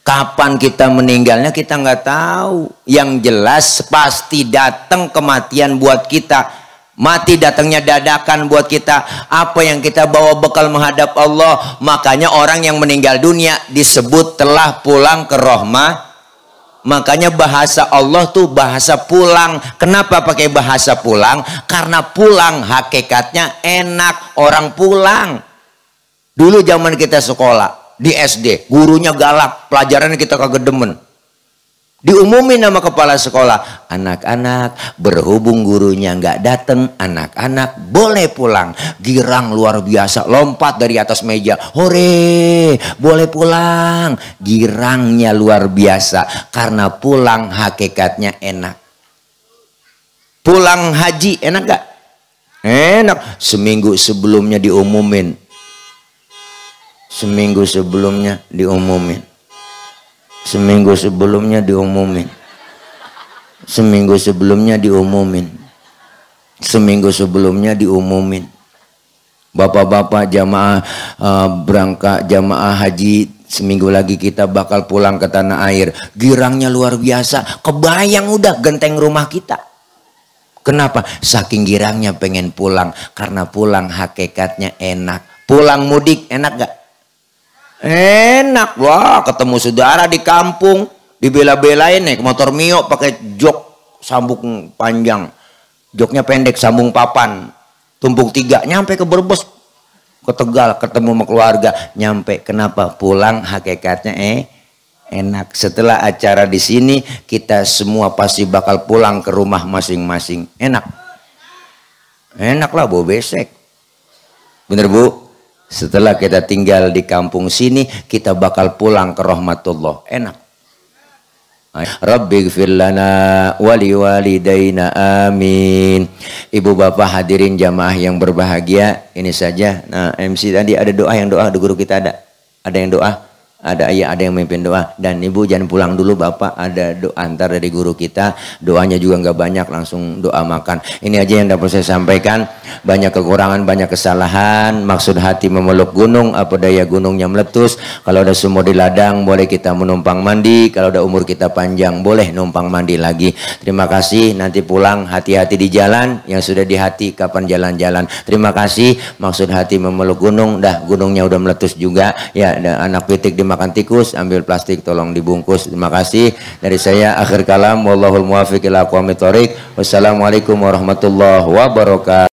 A: Kapan kita meninggalnya kita nggak tahu. Yang jelas pasti datang kematian buat kita. Mati datangnya dadakan buat kita. Apa yang kita bawa bekal menghadap Allah. Makanya orang yang meninggal dunia disebut telah pulang ke rahmat. Makanya bahasa Allah tuh bahasa pulang. Kenapa pakai bahasa pulang? Karena pulang hakikatnya enak, orang pulang. Dulu zaman kita sekolah di SD, gurunya galak, pelajaran kita kagak demen. Diumumin sama kepala sekolah, anak-anak berhubung gurunya nggak dateng, anak-anak boleh pulang. Girang luar biasa, lompat dari atas meja, hore, boleh pulang. Girangnya luar biasa, karena pulang hakikatnya enak. Pulang haji enak gak? Enak. Seminggu sebelumnya diumumin. Seminggu sebelumnya diumumin. Seminggu sebelumnya diumumin. Seminggu sebelumnya diumumin. Seminggu sebelumnya diumumin. Bapak-bapak jamaah berangkat jamaah haji, seminggu lagi kita bakal pulang ke tanah air. Girangnya luar biasa. Kebayang udah genteng rumah kita. Kenapa? Saking girangnya pengen pulang. Karena pulang hakikatnya enak. Pulang mudik enak gak? Enak. Wah, ketemu saudara di kampung, dibela-belain naik motor Mio pakai jok sambung panjang, joknya pendek, sambung papan, tumpuk 3, nyampe ke Brebes, ke Tegal, ketemu sama keluarga, nyampe. Kenapa? Pulang hakikatnya enak. Setelah acara di sini kita semua pasti bakal pulang ke rumah masing-masing. Enak. Enak lah, bau besek. Bener Bu? Setelah kita tinggal di kampung sini, kita bakal pulang ke rahmatullah. Enak. Rabbighfir lana wali walidaina amin. Ibu bapak hadirin jamaah yang berbahagia, ini saja. Nah, MC tadi ada doa, yang doa di guru kita ada yang doa. Ada ayah, ada yang memimpin doa. Dan ibu jangan pulang dulu, bapak ada doa antar dari guru kita. Doanya juga nggak banyak, langsung doa makan. Ini aja yang dapat saya sampaikan. Banyak kekurangan, banyak kesalahan. Maksud hati memeluk gunung, apa daya gunungnya meletus. Kalau ada sumur di ladang, boleh kita menumpang mandi. Kalau ada umur kita panjang, boleh numpang mandi lagi. Terima kasih. Nanti pulang hati-hati di jalan. Yang sudah di hati kapan jalan-jalan. Terima kasih. Maksud hati memeluk gunung, dah gunungnya udah meletus juga. Ya, ada anak pitik di makan tikus, ambil plastik tolong dibungkus. Terima kasih dari saya, akhir kalam, wallahul muwaffiq ila aqwamit thoriq. Wassalamualaikum warahmatullahi wabarakatuh.